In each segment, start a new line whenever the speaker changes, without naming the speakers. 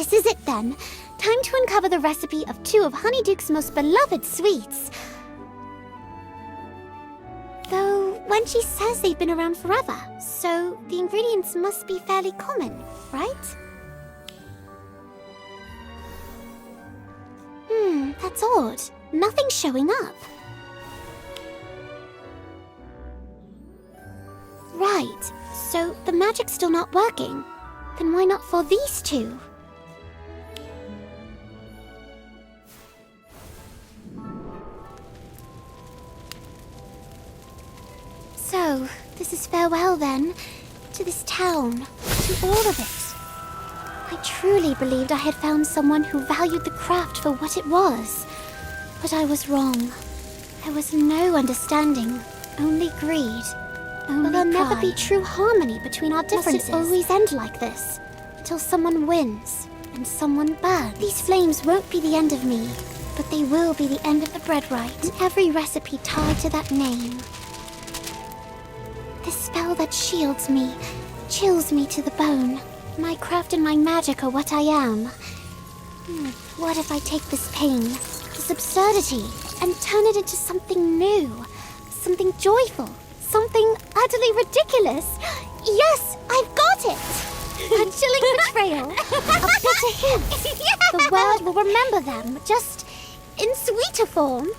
This is it then. Time to uncover the recipe of two of Honeyduke's most beloved sweets. Though, when she says they've been around forever, so the ingredients must be fairly common, right? That's odd. Nothing's showing up. Right, so the magic's still not working. Then why not for these two? So, this is farewell then, to this town, to all of it. I truly believed I had found someone who valued the craft for what it was. But I was wrong. There was no understanding, only greed. Will there never be true harmony between our differences? Must it always end like this? Until someone wins, and someone burns? These flames won't be the end of me, but they will be the end of the bread rite, and every recipe tied to that name. This spell that shields me, chills me to the bone. My craft and my magic are what I am. What if I take this pain, this absurdity, and turn it into something new? Something joyful, something utterly ridiculous. Yes, I've got it! A chilling betrayal, a bitter hint. The world will remember them, just in sweeter form.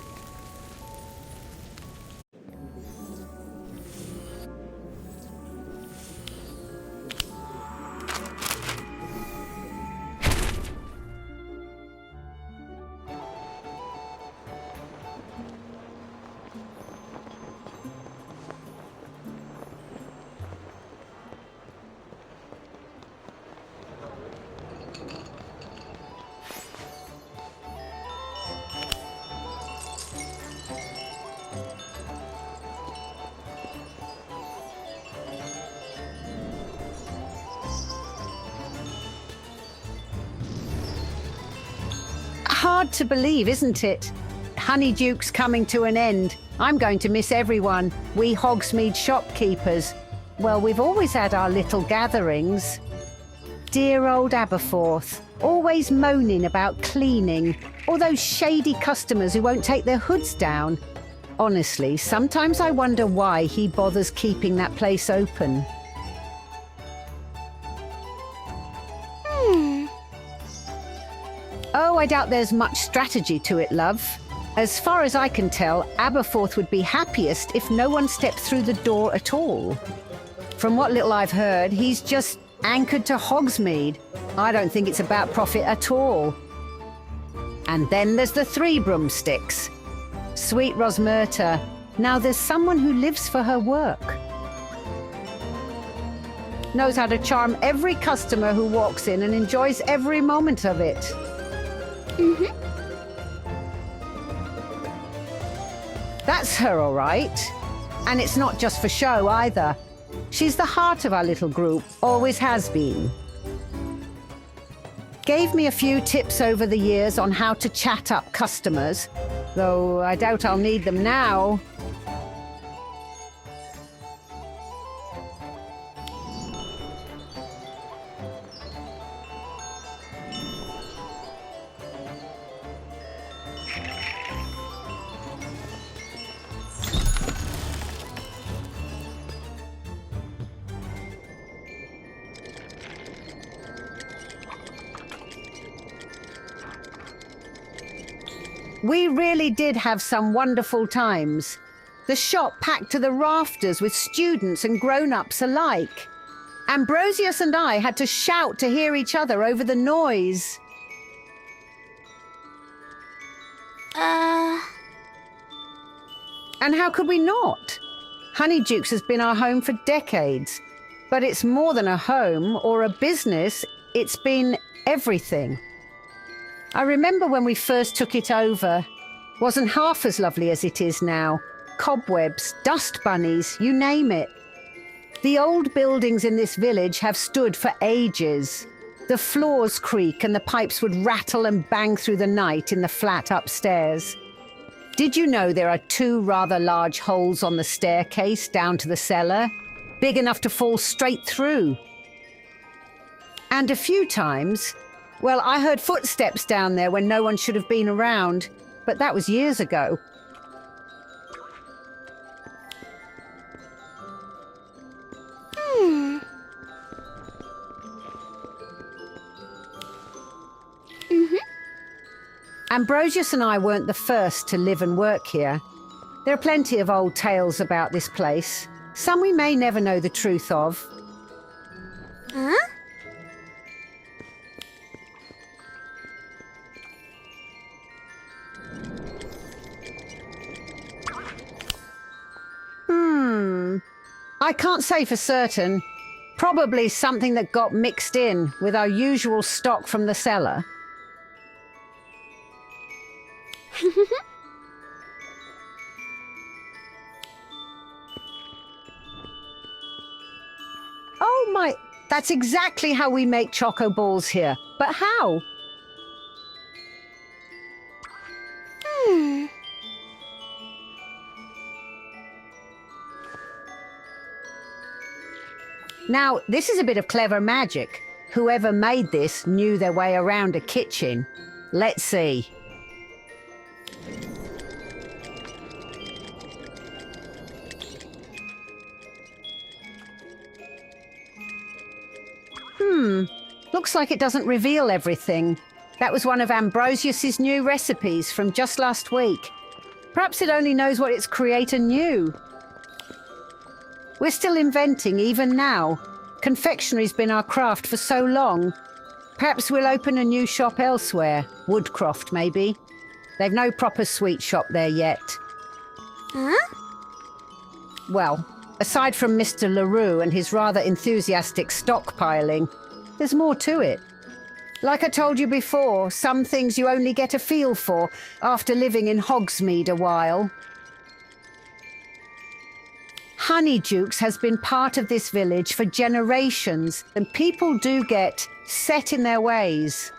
Hard to believe, isn't it? Honeyduke's coming to an end. I'm going to miss everyone, we Hogsmeade shopkeepers. Well, we've always had our little gatherings. Dear old Aberforth, always moaning about cleaning, or those shady customers who won't take their hoods down. Honestly, sometimes I wonder why he bothers keeping that place open. Oh, I doubt there's much strategy to it, love. As far as I can tell, Aberforth would be happiest if no one stepped through the door at all. From what little I've heard, he's just anchored to Hogsmeade. I don't think it's about profit at all. And then there's the Three Broomsticks. Sweet Rosmerta. Now there's someone who lives for her work. Knows how to charm every customer who walks in and enjoys every moment of it. That's her, all right. And it's not just for show, either. She's the heart of our little group, always has been. Gave me a few tips over the years on how to chat up customers, though I doubt I'll need them now. We really did have some wonderful times. The shop packed to the rafters with students and grown-ups alike. Ambrosius and I had to shout to hear each other over the noise. And how could we not? Honeyduke's has been our home for decades. But it's more than a home or a business, it's been everything. I remember when we first took it over. Wasn't half as lovely as it is now. Cobwebs, dust bunnies, you name it. The old buildings in this village have stood for ages. The floors creak and the pipes would rattle and bang through the night in the flat upstairs. Did you know there are 2 rather large holes on the staircase down to the cellar? Big enough to fall straight through. And a few times, Well, I heard footsteps down there when no one should have been around, but that was years ago. Ambrosius and I weren't the first to live and work here. There are plenty of old tales about this place. Some we may never know the truth of.
Huh?
I can't say for certain. Probably something that got mixed in with our usual stock from the cellar. Oh my, that's exactly how we make choco balls here. But how? Now, this is a bit of clever magic. Whoever made this knew their way around a kitchen. Let's see. Looks like it doesn't reveal everything. That was one of Ambrosius's new recipes from just last week. Perhaps it only knows what its creator knew. We're still inventing even now. Confectionery's been our craft for so long. Perhaps we'll open a new shop elsewhere. Woodcroft, maybe. They've no proper sweet shop there yet.
Huh?
Well, aside from Mr. LaRue and his rather enthusiastic stockpiling, there's more to it. Like I told you before, some things you only get a feel for after living in Hogsmeade a while. Honeydukes has been part of this village for generations, and people do get set in their ways.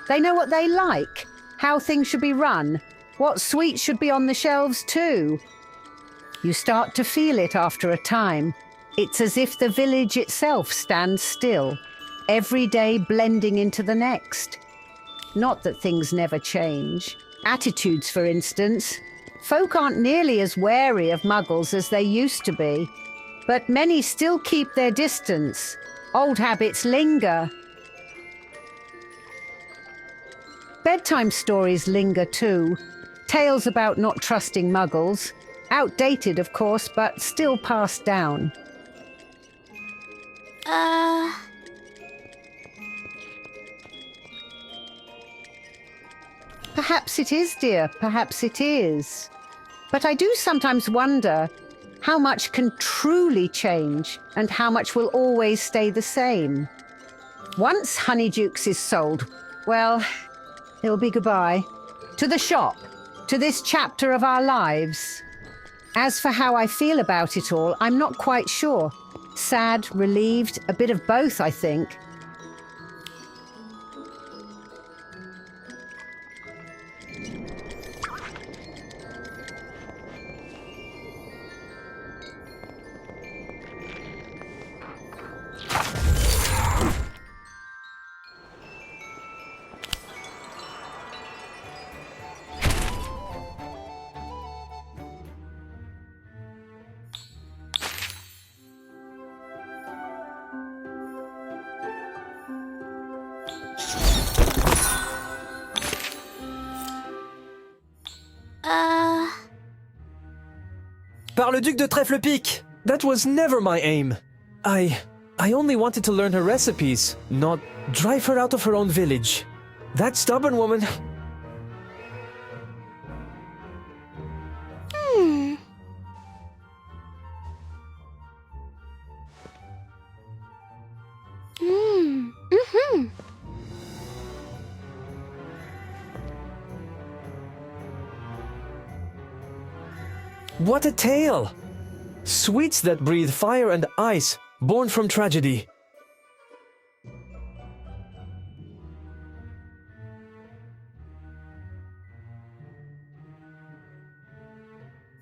They know what they like, how things should be run, what sweets should be on the shelves too. You start to feel it after a time. It's as if the village itself stands still, every day blending into the next. Not that things never change. Attitudes, for instance. Folk aren't nearly as wary of muggles as they used to be, but many still keep their distance. Old habits linger. Bedtime stories linger too. Tales about not trusting muggles. Outdated, of course, but still passed down. Perhaps it is, dear, perhaps it is. But I do sometimes wonder how much can truly change and how much will always stay the same. Once Honeydukes is sold, well, it'll be goodbye. To the shop, to this chapter of our lives. As for how I feel about it all, I'm not quite sure. Sad, relieved, a bit of both, I think.
Par le Duc de Trèfle-Pique! That was never my aim. I only wanted to learn her recipes, not drive her out of her own village. That stubborn woman. What a tale! Sweets that breathe fire and ice, born from tragedy.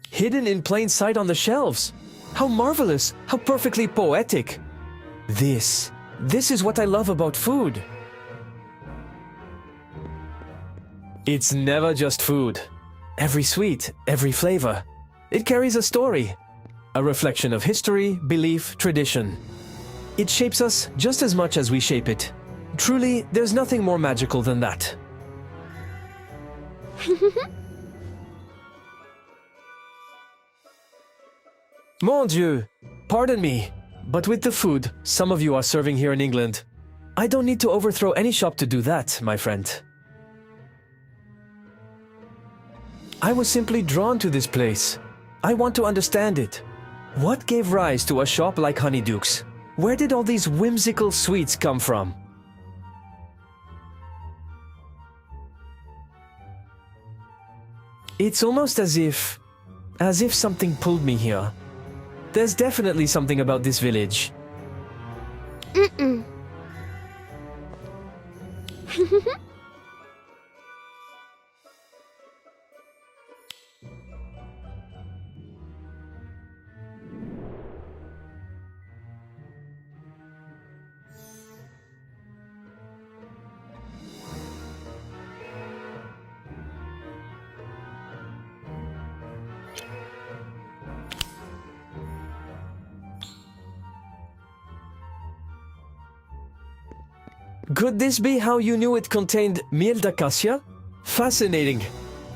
Hidden in plain sight on the shelves. How marvelous, how perfectly poetic. This is what I love about food. It's never just food. Every sweet, every flavor. It carries a story, a reflection of history, belief, tradition. It shapes us just as much as we shape it. Truly, there's nothing more magical than that. Mon Dieu! Pardon me, but with the food some of you are serving here in England, I don't need to overthrow any shop to do that, my friend. I was simply drawn to this place. I want to understand it. What gave rise to a shop like Honeyduke's? Where did all these whimsical sweets come from? It's almost as if something pulled me here. There's definitely something about this village. Could this be how you knew it contained miel d'acacia? Fascinating.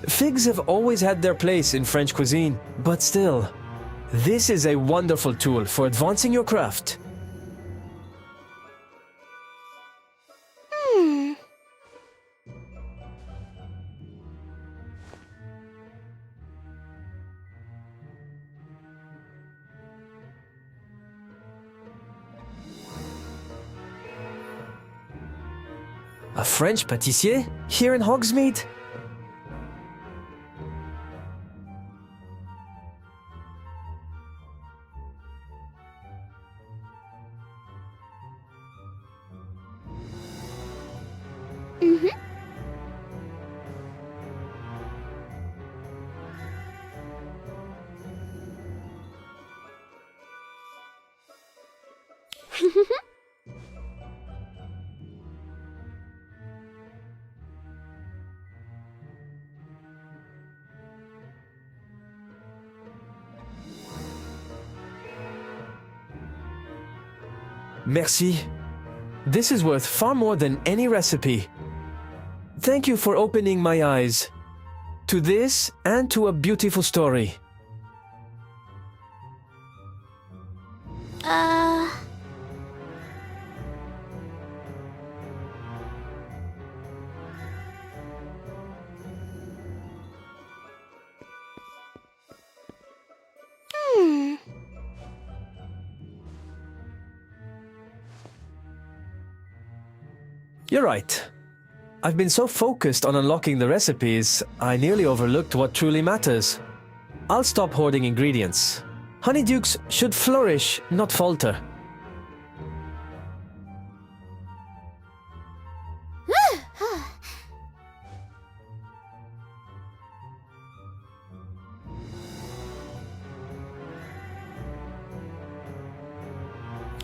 Figs have always had their place in French cuisine, but still, this is a wonderful tool for advancing your craft. A French pâtissier? Here in Hogsmeade? Merci. This is worth far more than any recipe. Thank you for opening my eyes to this and to a beautiful story. You're right. I've been so focused on unlocking the recipes, I nearly overlooked what truly matters. I'll stop hoarding ingredients. Honeydukes should flourish, not falter.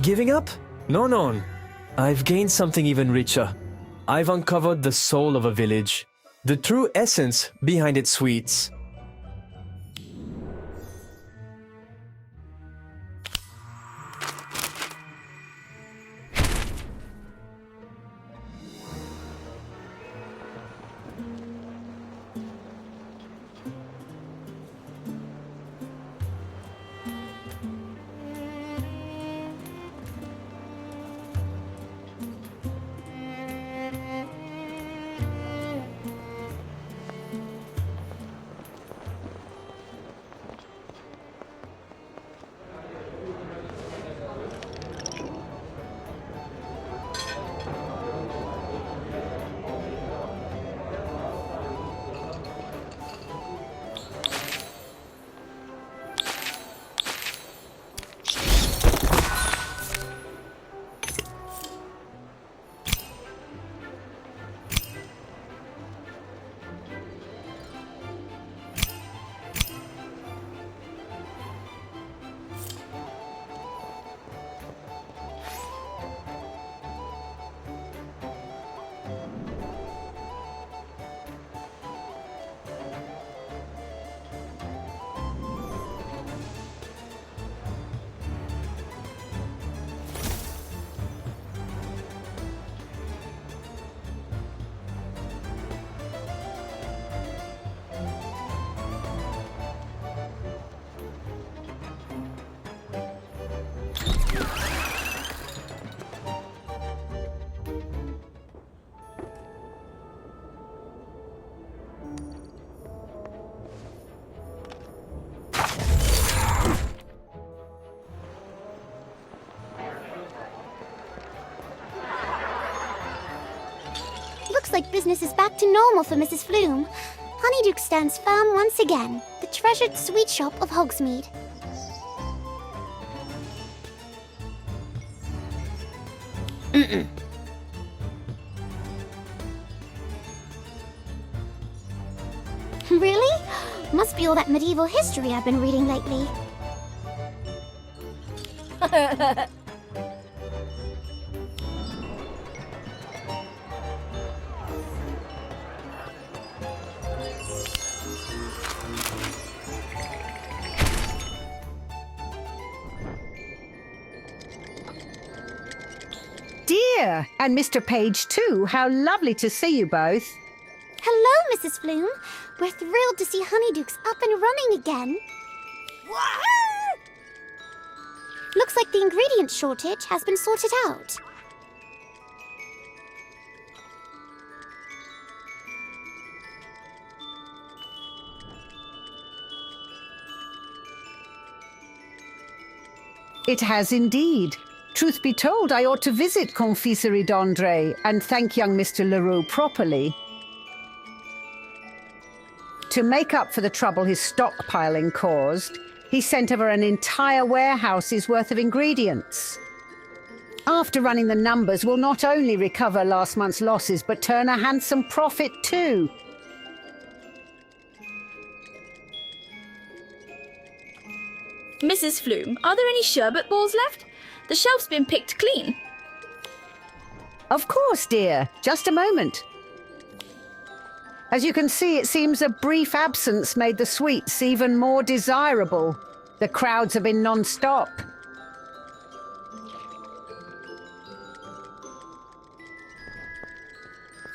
Giving up? No, no. I've gained something even richer. I've uncovered the soul of a village, the true essence behind its sweets.
Looks like business is back to normal for Mrs. Flume. Honeyduke stands firm once again, the treasured sweet shop of Hogsmeade. Really? Must be all that medieval history I've been reading lately.
Dear, and Mr. Page too. How lovely to see you both.
Hello, Mrs. Flume. We're thrilled to see Honeydukes up and running again. Looks like the ingredient shortage has been sorted out.
It has indeed. Truth be told, I ought to visit Confiserie d'André and thank young Mr. Leroux properly. To make up for the trouble his stockpiling caused, he sent over an entire warehouse's worth of ingredients. After running the numbers, we'll not only recover last month's losses, but turn a handsome profit too.
Mrs. Flume, are there any sherbet balls left? The shelf's been picked clean.
Of course, dear. Just a moment. As you can see, it seems a brief absence made the sweets even more desirable. The crowds have been non-stop.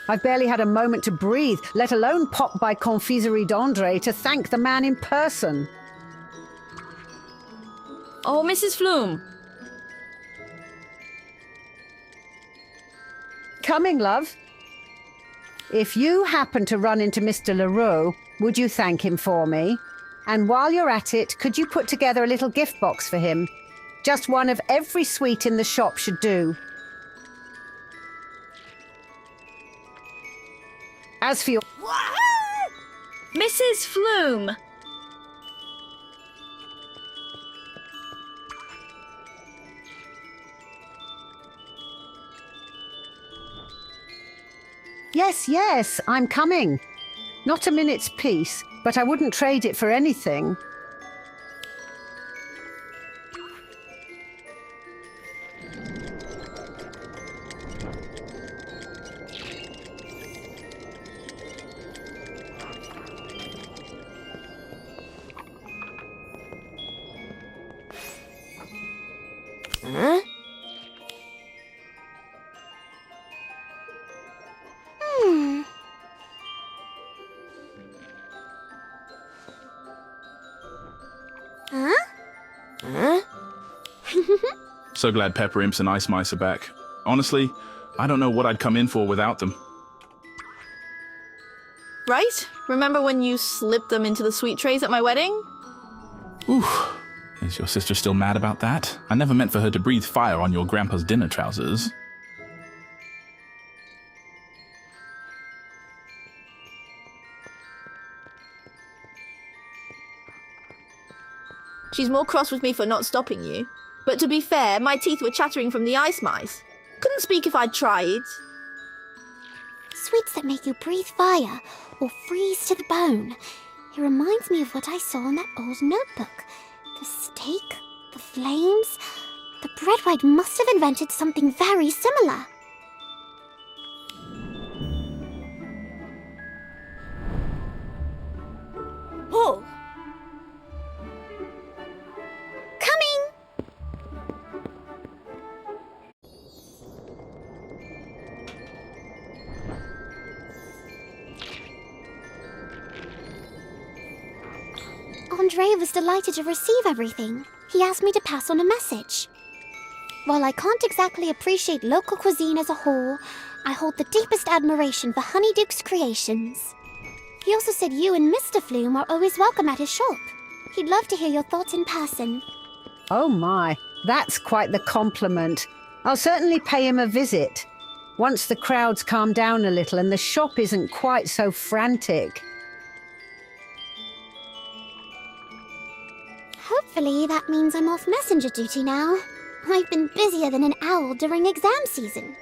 I've barely had a moment to breathe, let alone pop by Confiserie d'André to thank the man in person.
Oh, Mrs. Flume.
Coming, love. If you happen to run into Mr. Leroux, would you thank him for me? And while you're at it, could you put together a little gift box for him? Just one of every sweet in the shop should do. As for your...
Mrs. Flume.
Yes, yes, I'm coming. Not a minute's peace, but I wouldn't trade it for anything.
Huh?
So glad Pepper Imps and Ice Mice are back. Honestly, I don't know what I'd come in for without them.
Right? Remember when you slipped them into the sweet trays at my wedding?
Oof. Is your sister still mad about that? I never meant for her to breathe fire on your grandpa's dinner trousers.
She's more cross with me for not stopping you. But to be fair, my teeth were chattering from the ice mice. Couldn't speak if I'd tried.
Sweets that make you breathe fire or freeze to the bone. It reminds me of what I saw in that old notebook. The steak, the flames. The Breadwhite must have invented something very similar.
Oh!
Coming! Andre was delighted to receive everything. He asked me to pass on a message. While I can't exactly appreciate local cuisine as a whole, I hold the deepest admiration for Honeyduke's creations. He also said you and Mr. Flume are always welcome at his shop. He'd love to hear your thoughts in person.
Oh my, that's quite the compliment. I'll certainly pay him a visit. once the crowds calm down a little and the shop isn't quite so frantic.
Hopefully that means I'm off messenger duty now. I've been busier than an owl during exam season.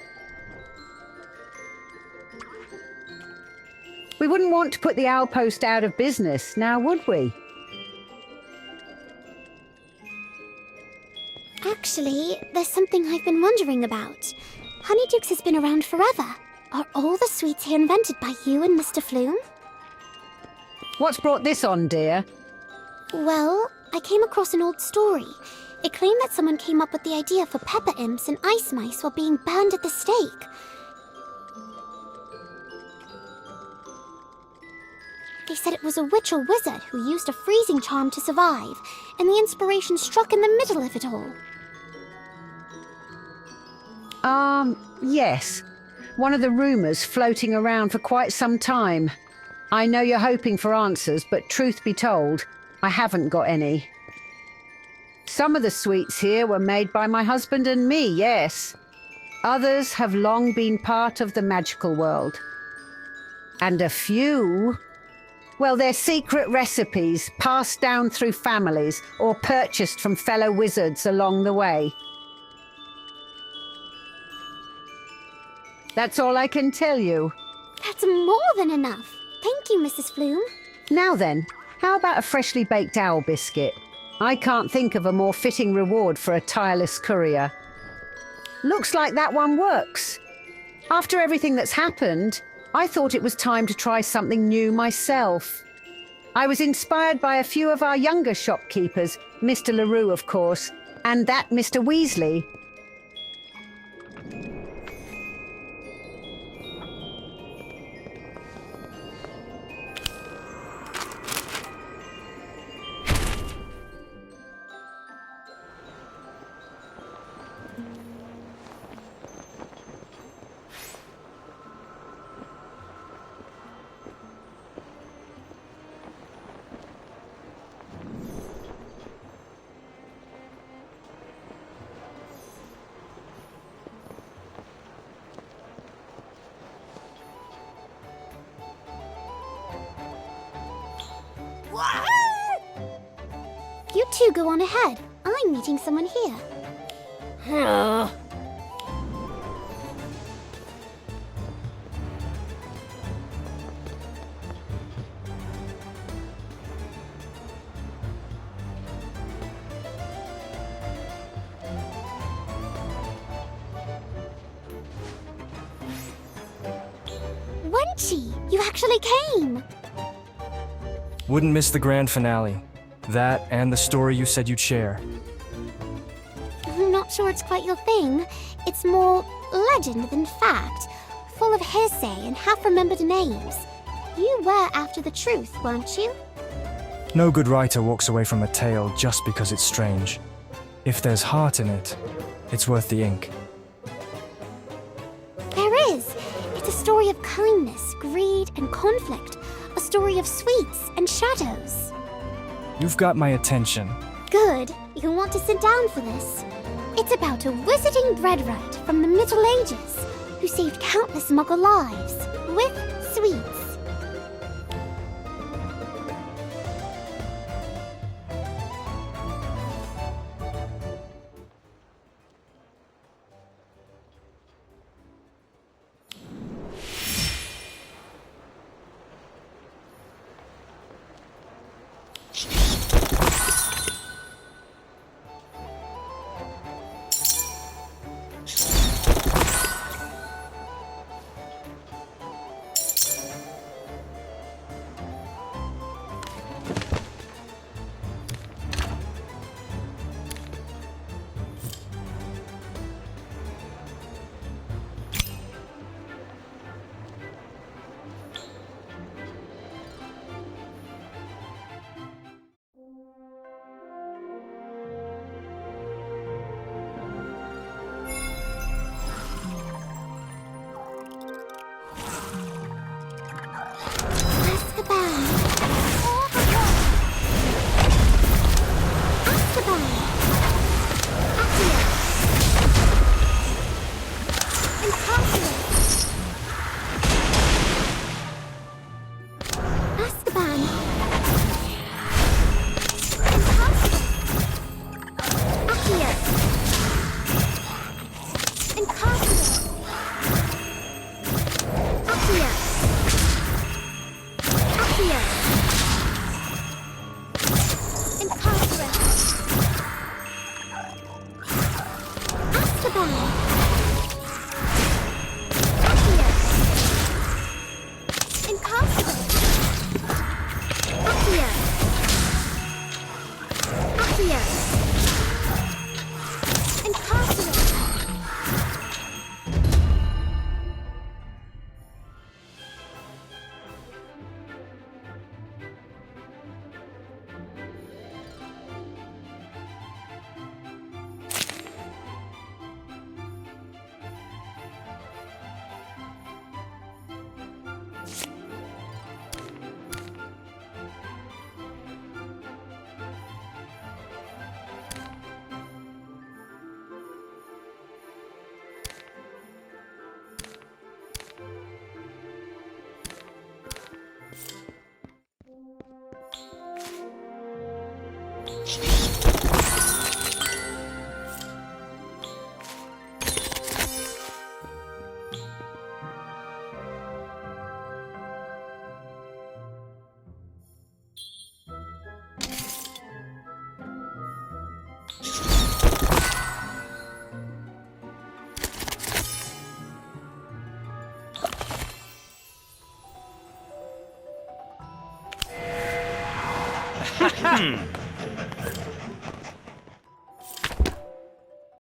We wouldn't want to put the Owl Post out of business, now would we?
Actually, there's something I've been wondering about. Honeydukes has been around forever. Are all the sweets here invented by you and Mr. Flume?
What's brought this on, dear?
Well, I came across an old story. It claimed that someone came up with the idea for pepper imps and ice mice while being burned at the stake. They said it was a witch or wizard who used a freezing charm to survive, and the inspiration struck in the middle of it all.
Yes. One of the rumours floating around for quite some time. I know you're hoping for answers, but truth be told, I haven't got any. Some of the sweets here were made by my husband and me, yes. Others have long been part of the magical world. And a few... well, they're secret recipes passed down through families or purchased from fellow wizards along the way. That's all I can tell you.
That's more than enough. Thank you, Mrs. Flume.
Now then, how about a freshly baked owl biscuit? I can't think of a more fitting reward for a tireless courier. Looks like that one works. After everything that's happened, I thought it was time to try something new myself. I was inspired by a few of our younger shopkeepers, Mr. LaRue, of course, and that Mr. Weasley.
You two go on ahead. I'm meeting someone here. Wenchi, you actually came!
Wouldn't miss the grand finale. That and the story you said you'd share.
I'm not sure it's quite your thing. It's more legend than fact, full of hearsay and half-remembered names. You were after the truth, weren't you?
No good writer walks away from a tale just because it's strange. If there's heart in it, it's worth the ink.
There is. It's a story of kindness, greed, and conflict. A story of sweets and shadows.
You've got my attention.
Good. You'll want to sit down for this. It's about a wizarding breadwright from the Middle Ages who saved countless Muggle lives with sweets.